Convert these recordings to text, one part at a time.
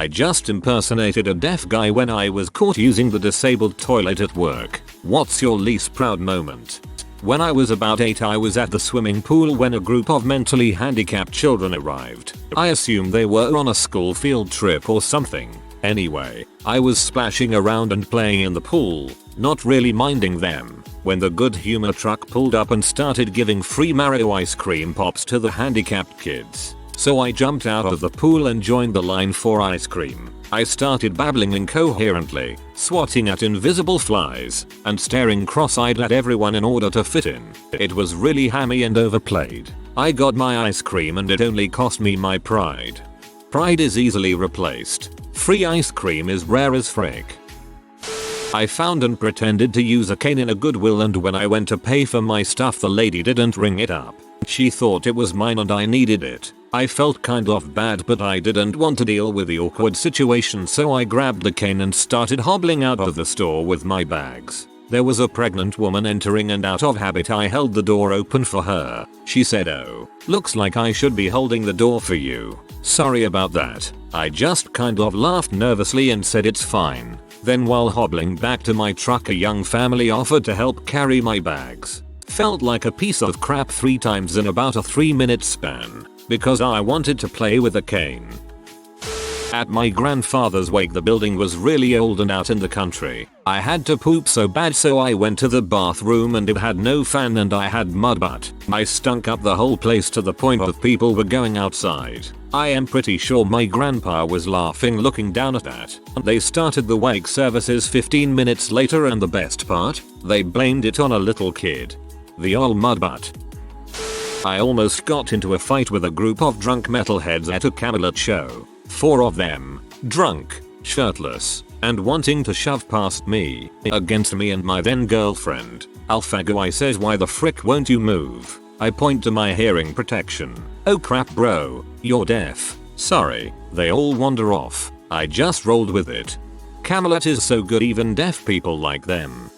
I just impersonated a deaf guy when I was caught using the disabled toilet at work. What's your least proud moment? When I was about 8, I was at the swimming pool when a group of mentally handicapped children arrived. I assumed they were on a school field trip or something. Anyway, I was splashing around and playing in the pool, not really minding them, when the Good Humor truck pulled up and started giving free Mario ice cream pops to the handicapped kids. So I jumped out of the pool and joined the line for ice cream. I started babbling incoherently, swatting at invisible flies, and staring cross-eyed at everyone in order to fit in. It was really hammy and overplayed. I got my ice cream and it only cost me my pride. Pride is easily replaced. Free ice cream is rare as frick. I found and pretended to use a cane in a Goodwill, and when I went to pay for my stuff the lady didn't ring it up. She thought it was mine and I needed it. I felt kind of bad, but I didn't want to deal with the awkward situation, so I grabbed the cane and started hobbling out of the store with my bags. There was a pregnant woman entering and out of habit I held the door open for her. She said, "Oh, looks like I should be holding the door for you. Sorry about that." I just kind of laughed nervously and said it's fine. Then while hobbling back to my truck, a young family offered to help carry my bags. Felt like a piece of crap 3 times in about a 3-minute span, because I wanted to play with a cane. At my grandfather's wake, the building was really old and out in the country. I had to poop so bad, so I went to the bathroom and it had no fan and I had mud butt. I stunk up the whole place to the point of people were going outside. I am pretty sure my grandpa was laughing looking down at that. They started the wake services 15 minutes later, and the best part? They blamed it on a little kid. The ol' mud butt. I almost got into a fight with a group of drunk metalheads at a Camelot show. 4 of them, drunk, shirtless, and wanting to shove past me, against me and my then girlfriend. Alpha guy says, "Why the frick won't you move?" I point to my hearing protection. "Oh crap bro, you're deaf." "Sorry." They all wander off. I just rolled with it. Camelot is so good, even deaf people like them.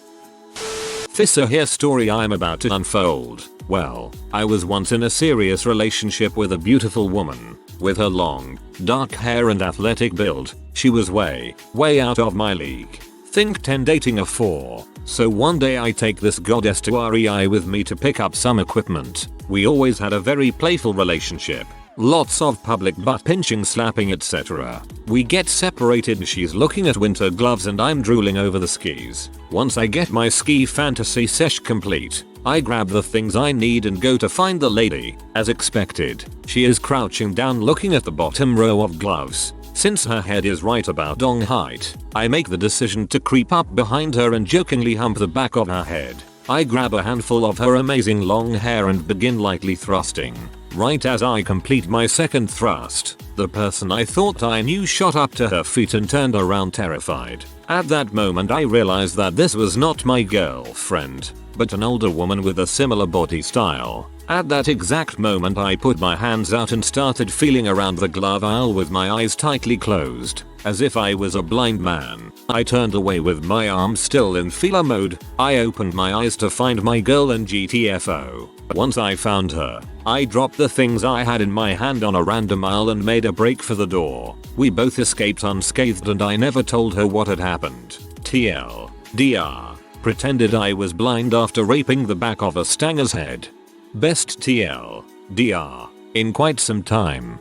This here story I'm about to unfold. Well, I was once in a serious relationship with a beautiful woman. With her long, dark hair and athletic build, she was way out of my league. Think 10 dating a 4. So one day I take this goddess to REI with me to pick up some equipment. We always had a very playful relationship. Lots of public butt pinching, slapping, etc. We get separated and she's looking at winter gloves and I'm drooling over the skis. Once I get my ski fantasy sesh complete, I grab the things I need and go to find the lady. As expected, she is crouching down looking at the bottom row of gloves. Since her head is right about dong height, I make the decision to creep up behind her and jokingly hump the back of her head. I grab a handful of her amazing long hair and begin lightly thrusting. Right as I complete my second thrust, the person I thought I knew shot up to her feet and turned around terrified. At that moment I realized that this was not my girlfriend, but an older woman with a similar body style. At that exact moment I put my hands out and started feeling around the glove aisle with my eyes tightly closed, as if I was a blind man. I turned away with my arms still in feeler mode. I opened my eyes to find my girl and GTFO. Once I found her, I dropped the things I had in my hand on a random aisle and made a break for the door. We both escaped unscathed and I never told her what had happened. TLDR. Pretended I was blind after raping the back of a stanger's head. Best TLDR in quite some time.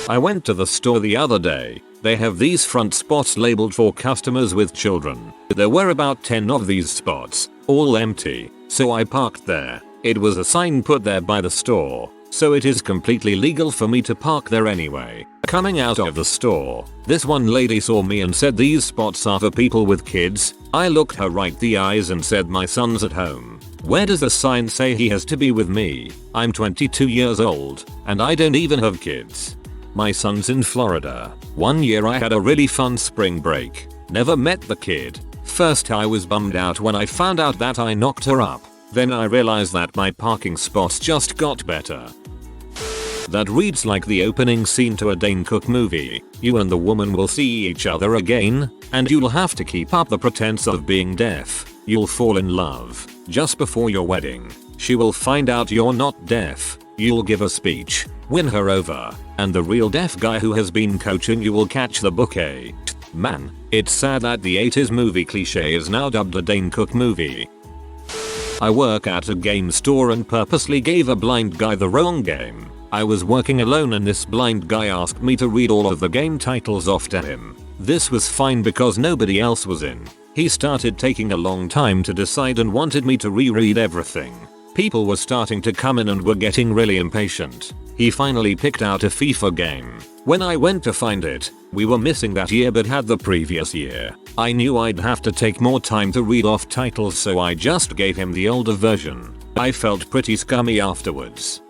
I went to the store the other day. They have these front spots labeled for customers with children. There were about 10 of these spots, all empty, so I parked there. It was a sign put there by the store, so it is completely legal for me to park there anyway. Coming out of the store, this one lady saw me and said, "These spots are for people with kids." I looked her right the eyes and said, "My son's at home. Where does the sign say he has to be with me? I'm 22 years old, and I don't even have kids. My son's in Florida. One year I had a really fun spring break. Never met the kid. First I was bummed out when I found out that I knocked her up. Then I realized that my parking spots just got better." That reads like the opening scene to a Dane Cook movie. You and the woman will see each other again, and you'll have to keep up the pretense of being deaf. You'll fall in love. Just before your wedding, she will find out you're not deaf. You'll give a speech, win her over, and the real deaf guy who has been coaching you will catch the bouquet. Man, it's sad that the 80s movie cliche is now dubbed a Dane Cook movie. I work at a game store and purposely gave a blind guy the wrong game. I was working alone and this blind guy asked me to read all of the game titles off to him. This was fine because nobody else was in. He started taking a long time to decide and wanted me to reread everything. People were starting to come in and were getting really impatient. He finally picked out a FIFA game. When I went to find it, we were missing that year but had the previous year. I knew I'd have to take more time to read off titles so I just gave him the older version. I felt pretty scummy afterwards.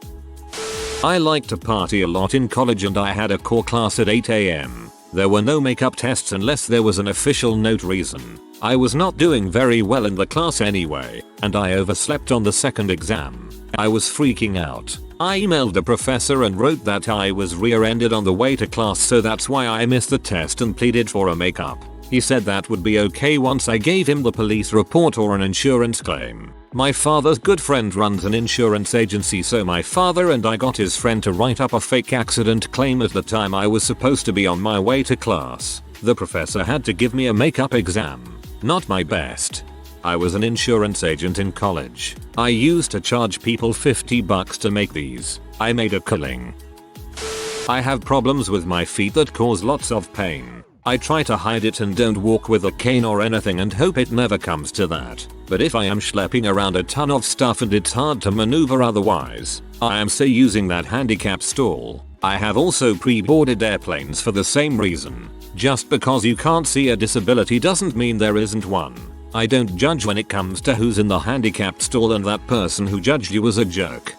I liked to party a lot in college and I had a core class at 8 AM. There were no makeup tests unless there was an official note reason. I was not doing very well in the class anyway, and I overslept on the second exam. I was freaking out. I emailed the professor and wrote that I was rear-ended on the way to class so that's why I missed the test and pleaded for a makeup. He said that would be okay once I gave him the police report or an insurance claim. My father's good friend runs an insurance agency so my father and I got his friend to write up a fake accident claim at the time I was supposed to be on my way to class. The professor had to give me a makeup exam. Not my best. I was an insurance agent in college. I used to charge people $50 to make these. I made a killing. I have problems with my feet that cause lots of pain. I try to hide it and don't walk with a cane or anything and hope it never comes to that. But if I am schlepping around a ton of stuff and it's hard to maneuver otherwise, I am so using that handicap stall. I have also pre-boarded airplanes for the same reason. Just because you can't see a disability doesn't mean there isn't one. I don't judge when it comes to who's in the handicapped stall and that person who judged you was a jerk.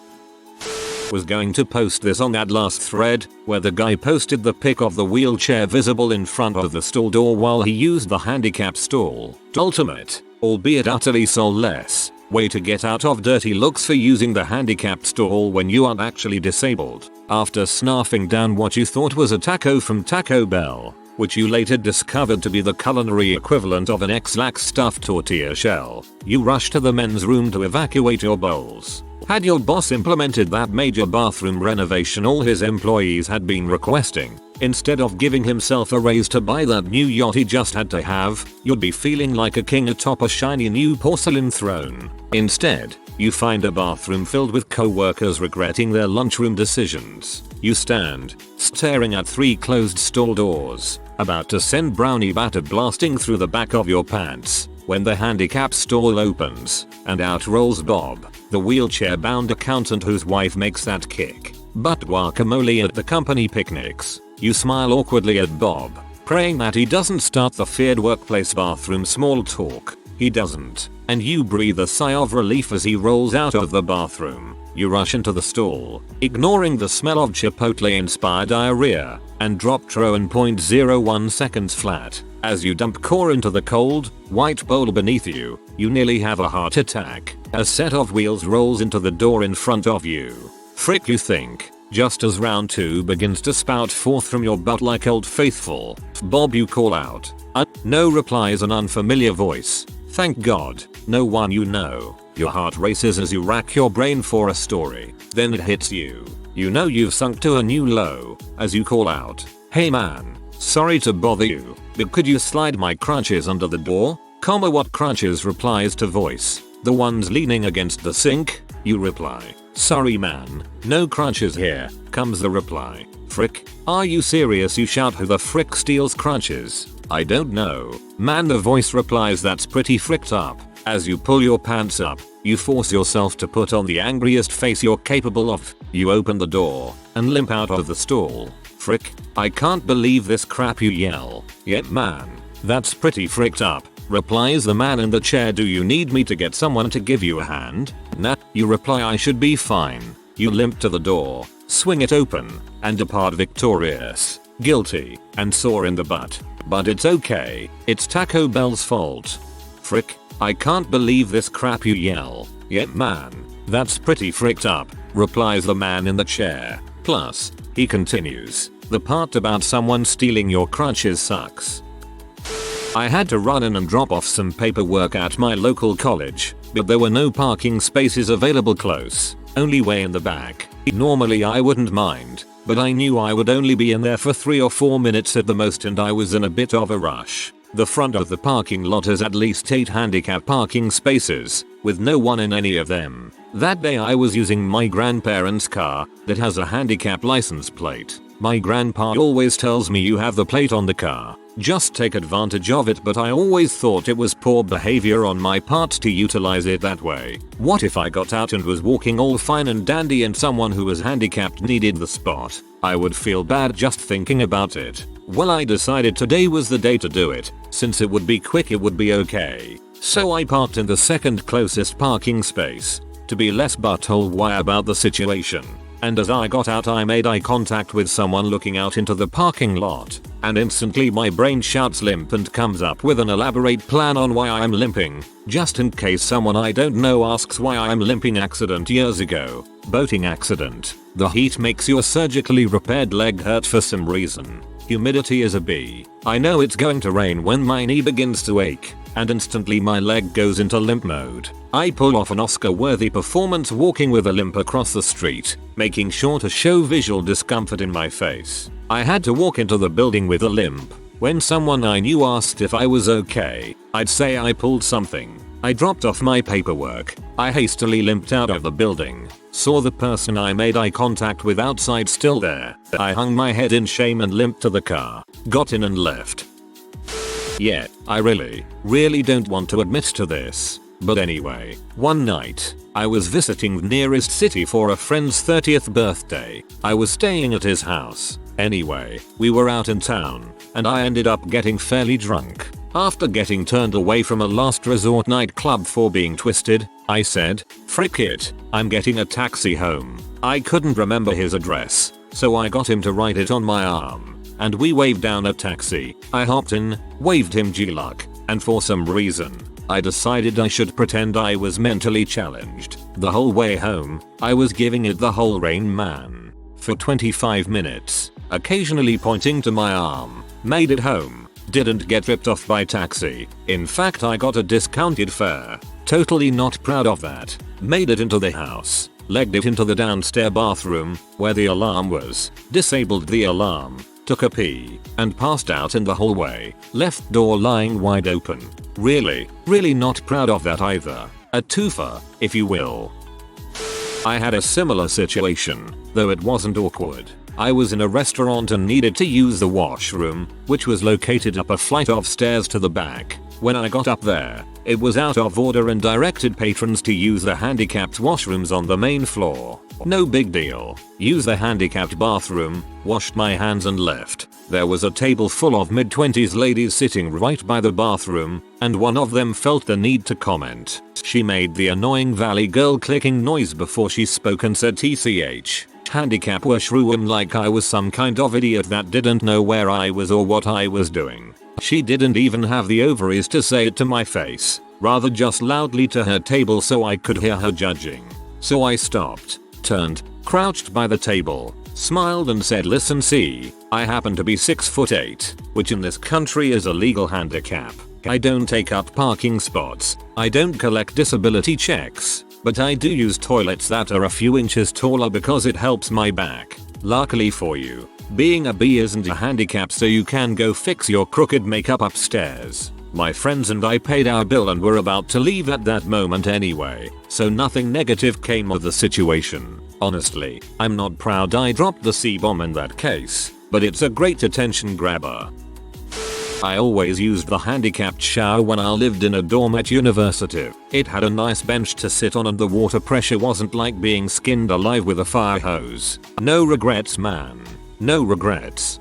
Was going to post this on that last thread, where the guy posted the pic of the wheelchair visible in front of the stall door while he used the handicap stall. Ultimate, albeit utterly soulless, way to get out of dirty looks for using the handicapped stall when you aren't actually disabled. After snarfing down what you thought was a taco from Taco Bell, which you later discovered to be the culinary equivalent of an X-Lax stuffed tortilla shell, you rushed to the men's room to evacuate your bowls. Had your boss implemented that major bathroom renovation all his employees had been requesting, instead of giving himself a raise to buy that new yacht he just had to have, you'd be feeling like a king atop a shiny new porcelain throne. Instead, you find a bathroom filled with co-workers regretting their lunchroom decisions. You stand, staring at 3 closed stall doors, about to send brownie batter blasting through the back of your pants, when the handicap stall opens, and out rolls Bob, the wheelchair-bound accountant whose wife makes that kick butt guacamole at the company picnics. You smile awkwardly at Bob, praying that he doesn't start the feared workplace bathroom small talk. He doesn't, and you breathe a sigh of relief as he rolls out of the bathroom. You rush into the stall, ignoring the smell of Chipotle-inspired diarrhea, and drop tro in 0.01 seconds flat. As you dump core into the cold, white bowl beneath you, you nearly have a heart attack. A set of wheels rolls into the door in front of you. Frick, you think, just as round 2 begins to spout forth from your butt like Old Faithful. Bob, you call out. No replies an unfamiliar voice. Thank God, no one you know. Your heart races as you rack your brain for a story. Then it hits you. You know you've sunk to a new low, as you call out, "Hey man, sorry to bother you, but could you slide my crutches under the door?" What crutches replies to voice. "The ones leaning against the sink." You reply, "Sorry man, no crutches here," comes the reply. "Frick, are you serious?" You shout. "Who the frick steals crutches?" "I don't know, man," the voice replies. "That's pretty fricked up." As you pull your pants up, you force yourself to put on the angriest face you're capable of. You open the door and limp out of the stall. "Frick, I can't believe this crap," you yell. "Yep man, that's pretty fricked up," replies the man in the chair. "Do you need me to get someone to give you a hand?" "Nah," you reply, "I should be fine." You limp to the door, swing it open, and depart victorious, guilty, and sore in the butt. But it's okay, it's Taco Bell's fault. "Frick, I can't believe this crap," you yell. "Yep man, that's pretty fricked up," replies the man in the chair. "Plus," he continues, "the part about someone stealing your crutches sucks." I had to run in and drop off some paperwork at my local college, but there were no parking spaces available close, only way in the back. Normally I wouldn't mind, but I knew I would only be in there for 3 or 4 minutes at the most and I was in a bit of a rush. The front of the parking lot has at least 8 handicap parking spaces, with no one in any of them. That day I was using my grandparents' car that has a handicap license plate. My grandpa always tells me you have the plate on the car, just take advantage of it, but I always thought it was poor behavior on my part to utilize it that way. What if I got out and was walking all fine and dandy and someone who was handicapped needed the spot? I would feel bad just thinking about it. Well, I decided today was the day to do it. Since it would be quick, it would be okay. So I parked in the second closest parking space to be less butthole why about the situation. And as I got out I made eye contact with someone looking out into the parking lot, and instantly my brain shouts limp and comes up with an elaborate plan on why I'm limping, just in case someone I don't know asks why I'm limping. Accident years ago. Boating accident. The heat makes your surgically repaired leg hurt for some reason. Humidity is a B. I know it's going to rain when my knee begins to ache, and instantly my leg goes into limp mode. I pull off an Oscar-worthy performance walking with a limp across the street, making sure to show visual discomfort in my face. I had to walk into the building with a limp. When someone I knew asked if I was okay, I'd say I pulled something. I dropped off my paperwork. I hastily limped out of the building. Saw the person I made eye contact with outside still there. I hung my head in shame and limped to the car. Got in and left. Yeah, I really don't want to admit to this. But anyway, one night, I was visiting the nearest city for a friend's 30th birthday. I was staying at his house. Anyway, we were out in town, and I ended up getting fairly drunk. After getting turned away from a last resort nightclub for being twisted, I said, "Frick it, I'm getting a taxi home." I couldn't remember his address, so I got him to write it on my arm, and we waved down a taxi. I hopped in, waved him G-luck, and for some reason, I decided I should pretend I was mentally challenged. The whole way home, I was giving it the whole Rain Man. For 25 minutes, occasionally pointing to my arm. Made it home. Didn't get ripped off by taxi. In fact, I got a discounted fare. Totally not proud of that. Made it into the house. Legged it into the downstairs bathroom, where the alarm was. Disabled the alarm. Took a pee, and passed out in the hallway. Left door lying wide open. Really not proud of that either. A twofer, if you will. I had a similar situation, though it wasn't awkward. I was in a restaurant and needed to use the washroom, which was located up a flight of stairs to the back. When I got up there, it was out of order and directed patrons to use the handicapped washrooms on the main floor. No big deal. Used the handicapped bathroom, washed my hands and left. There was a table full of mid-20s ladies sitting right by the bathroom, and one of them felt the need to comment. She made the annoying Valley Girl clicking noise before she spoke and said TCH. Handicap washroom like I was some kind of idiot that didn't know where I was or what I was doing. She didn't even have the ovaries to say it to my face, rather just loudly to her table so I could hear her judging. So I stopped, turned, crouched by the table, smiled and said, "Listen, see, I happen to be 6'8", which in this country is a legal handicap. I don't take up parking spots. I don't collect disability checks. But I do use toilets that are a few inches taller because it helps my back. Luckily for you, being a B isn't a handicap, so you can go fix your crooked makeup upstairs." My friends and I paid our bill and were about to leave at that moment anyway, so nothing negative came of the situation. Honestly, I'm not proud I dropped the C-bomb in that case, but it's a great attention grabber. I always used the handicapped shower when I lived in a dorm at university. It had a nice bench to sit on and the water pressure wasn't like being skinned alive with a fire hose. No regrets, man. No regrets.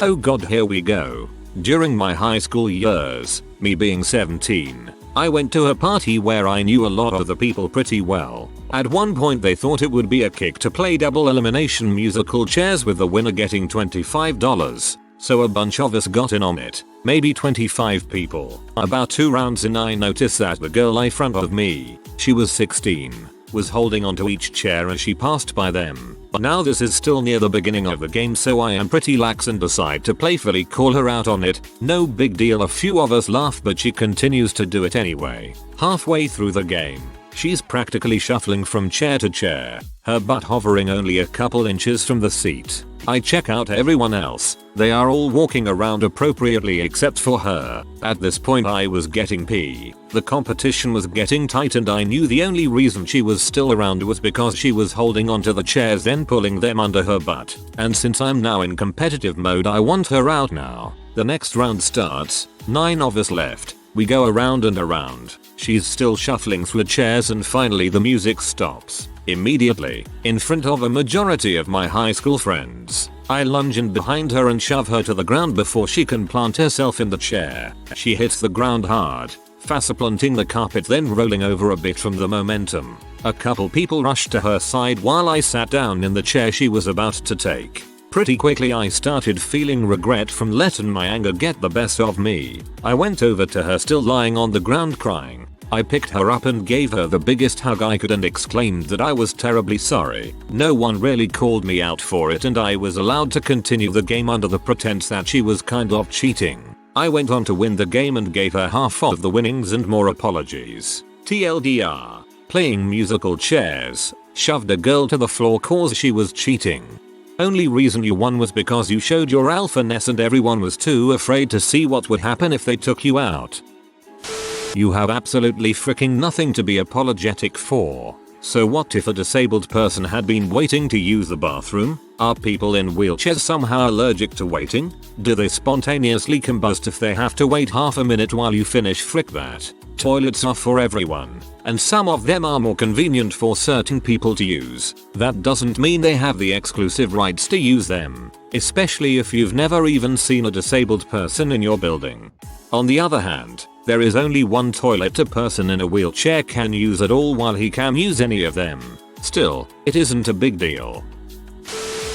Oh god, here we go. During my high school years, me being 17, I went to a party where I knew a lot of the people pretty well. At one point they thought it would be a kick to play double elimination musical chairs with the winner getting $25. So a bunch of us got in on it, maybe 25 people. About 2 rounds in I noticed that the girl in front of me, she was 16, was holding onto each chair as she passed by them. Now this is still near the beginning of the game, so I am pretty lax and decide to playfully call her out on it. No big deal, a few of us laugh, but she continues to do it anyway. Halfway through the game, She's practically shuffling from chair to chair, her butt hovering only a couple inches from the seat. I check out everyone else. They are all walking around appropriately except for her. At this point I was getting pee. The competition was getting tight and I knew the only reason she was still around was because she was holding onto the chairs then pulling them under her butt. And since I'm now in competitive mode I want her out now. The next round starts. 9 of us left. We go around and around. She's still shuffling through chairs and finally the music stops. Immediately, in front of a majority of my high school friends, I lunge in behind her and shove her to the ground before she can plant herself in the chair. She hits the ground hard, face-planting the carpet then rolling over a bit from the momentum. A couple people rushed to her side while I sat down in the chair she was about to take. Pretty quickly I started feeling regret from letting my anger get the best of me. I went over to her still lying on the ground crying. I picked her up and gave her the biggest hug I could and exclaimed that I was terribly sorry. No one really called me out for it and I was allowed to continue the game under the pretense that she was kind of cheating. I went on to win the game and gave her half of the winnings and more apologies. TLDR. Playing musical chairs. Shoved a girl to the floor cause she was cheating. Only reason you won was because you showed your alpha-ness and everyone was too afraid to see what would happen if they took you out. You have absolutely freaking nothing to be apologetic for. So what if a disabled person had been waiting to use the bathroom? Are people in wheelchairs somehow allergic to waiting? Do they spontaneously combust if they have to wait half a minute while you finish? Frick that. Toilets are for everyone, and some of them are more convenient for certain people to use. That doesn't mean they have the exclusive rights to use them, especially if you've never even seen a disabled person in your building. On the other hand, there is only one toilet a person in a wheelchair can use at all while he can use any of them. Still, it isn't a big deal.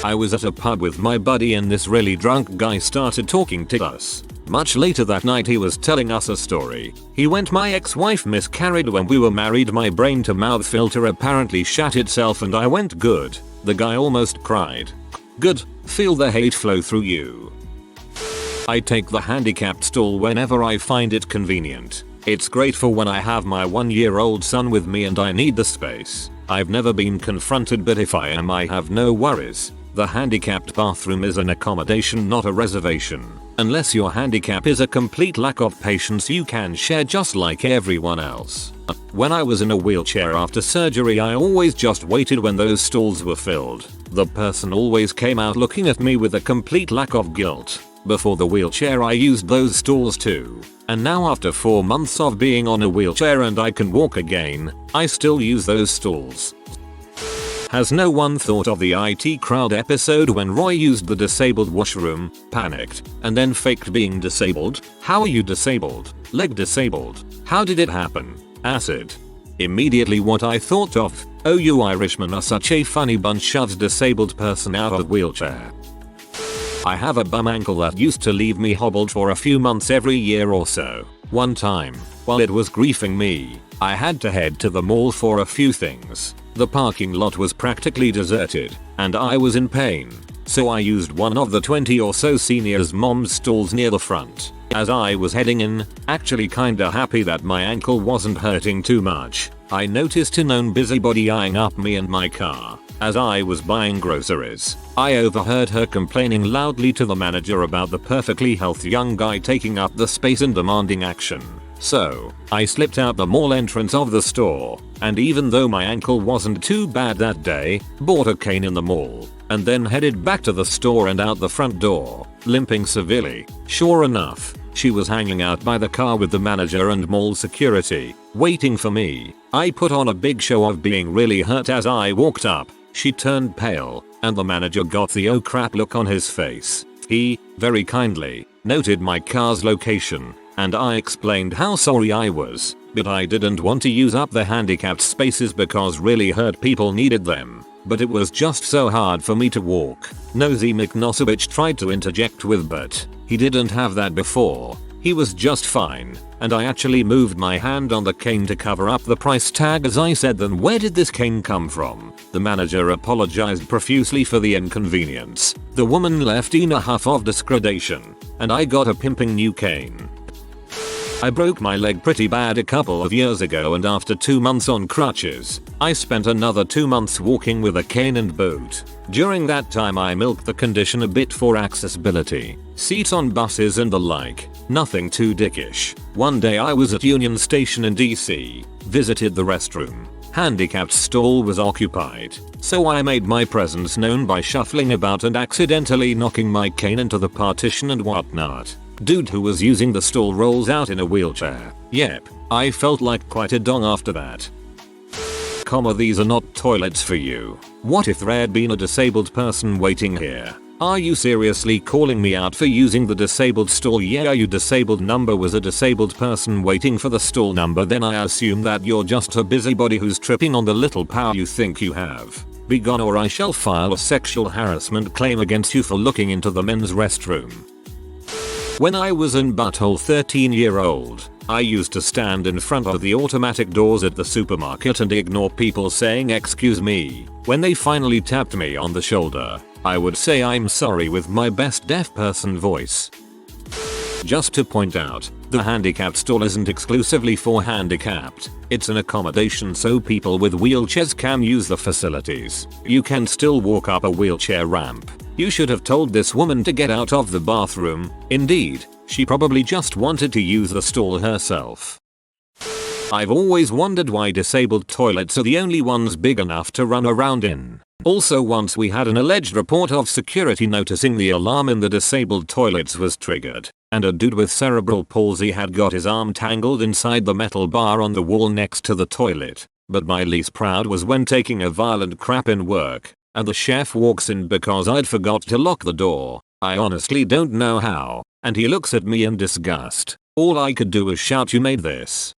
I was at a pub with my buddy and this really drunk guy started talking to us. Much later that night he was telling us a story. He went, "My ex-wife miscarried when we were married. My brain to mouth filter apparently shat itself and I went good." The guy almost cried. Good, feel the hate flow through you. I take the handicapped stall whenever I find it convenient. It's great for when I have my 1-year-old son with me and I need the space. I've never been confronted, but if I am I have no worries. The handicapped bathroom is an accommodation, not a reservation. Unless your handicap is a complete lack of patience, you can share just like everyone else. When I was in a wheelchair after surgery I always just waited when those stalls were filled. The person always came out looking at me with a complete lack of guilt. Before the wheelchair I used those stalls too. And now after 4 months of being on a wheelchair and I can walk again, I still use those stalls. Has no one thought of the IT Crowd episode when Roy used the disabled washroom, panicked, and then faked being disabled? How are you disabled? Leg disabled? How did it happen? Acid. Immediately what I thought of, oh you Irishmen are such a funny bunch, shoves disabled person out of wheelchair. I have a bum ankle that used to leave me hobbled for a few months every year or so. One time, while it was griefing me, I had to head to the mall for a few things. The parking lot was practically deserted, and I was in pain, so I used one of the 20 or so seniors' mom's stalls near the front. As I was heading in, actually kinda happy that my ankle wasn't hurting too much, I noticed a known busybody eyeing up me and my car. As I was buying groceries, I overheard her complaining loudly to the manager about the perfectly healthy young guy taking up the space and demanding action. So, I slipped out the mall entrance of the store, and even though my ankle wasn't too bad that day, bought a cane in the mall, and then headed back to the store and out the front door, limping severely. Sure enough, she was hanging out by the car with the manager and mall security, waiting for me. I put on a big show of being really hurt as I walked up. She turned pale, and the manager got the oh crap look on his face. He, very kindly, noted my car's location, and I explained how sorry I was, but I didn't want to use up the handicapped spaces because really hurt people needed them. But it was just so hard for me to walk. Nosy McNosovich tried to interject with, but he didn't have that before. He was just fine, and I actually moved my hand on the cane to cover up the price tag as I said, "Then where did this cane come from?" The manager apologized profusely for the inconvenience. The woman left in a huff of disgradation, and I got a pimping new cane. I broke my leg pretty bad a couple of years ago, and after 2 months on crutches, I spent another 2 months walking with a cane and boot. During that time I milked the condition a bit for accessibility, seats on buses and the like, nothing too dickish. One day I was at Union Station in DC, visited the restroom. Handicapped stall was occupied, so I made my presence known by shuffling about and accidentally knocking my cane into the partition and whatnot. Dude who was using the stall rolls out in a wheelchair. Yep, I felt like quite a dong after that. These are not toilets for you. What if there had been a disabled person waiting here? Are you seriously calling me out for using the disabled stall? Yeah, your disabled number was a disabled person waiting for the stall number. Then I assume that you're just a busybody who's tripping on the little power you think you have. Be gone, or I shall file a sexual harassment claim against you for looking into the men's restroom. When I was in butthole 13-year-old, I used to stand in front of the automatic doors at the supermarket and ignore people saying excuse me. When they finally tapped me on the shoulder, I would say I'm sorry with my best deaf person voice. Just to point out, the handicapped stall isn't exclusively for handicapped. It's an accommodation so people with wheelchairs can use the facilities. You can still walk up a wheelchair ramp. You should have told this woman to get out of the bathroom. Indeed, she probably just wanted to use the stall herself. I've always wondered why disabled toilets are the only ones big enough to run around in. Also, once we had an alleged report of security noticing the alarm in the disabled toilets was triggered, and a dude with cerebral palsy had got his arm tangled inside the metal bar on the wall next to the toilet. But my least proud was when taking a violent crap in work, and the chef walks in because I'd forgot to lock the door. I honestly don't know how, and he looks at me in disgust. All I could do was shout, "You made this."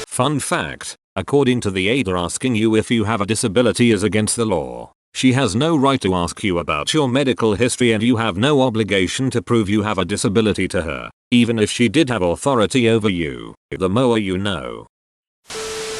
Fun fact, according to the ADA, asking you if you have a disability is against the law. She has no right to ask you about your medical history, and you have no obligation to prove you have a disability to her, even if she did have authority over you. The more you know.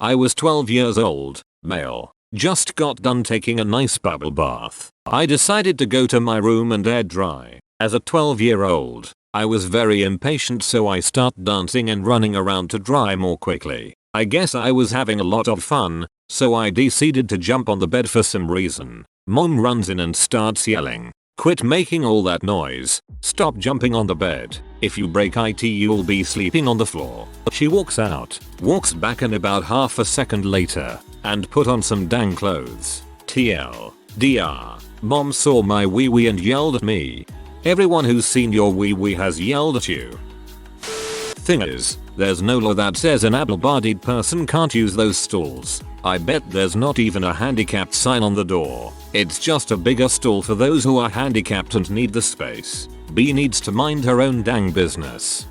I was 12 years old, male. Just got done taking a nice bubble bath. I decided to go to my room and air dry. As a 12-year-old, I was very impatient, so I started dancing and running around to dry more quickly. I guess I was having a lot of fun, so I decided to jump on the bed for some reason. Mom runs in and starts yelling, "Quit making all that noise. Stop jumping on the bed. If you break it, you'll be sleeping on the floor." She walks out, walks back, and about half a second later, and put on some dang clothes. TLDR. Mom saw my wee wee and yelled at me. Everyone who's seen your wee wee has yelled at you. Thing is, there's no law that says an able-bodied person can't use those stalls. I bet there's not even a handicapped sign on the door. It's just a bigger stall for those who are handicapped and need the space. B needs to mind her own dang business.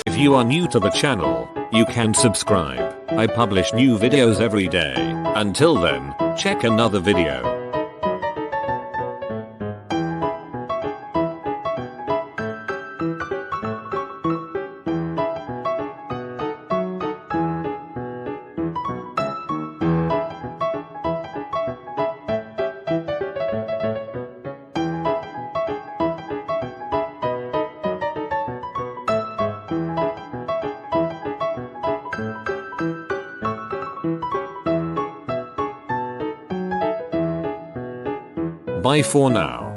If you are new to the channel, you can subscribe. I publish new videos every day. Until then, check another video. Bye for now.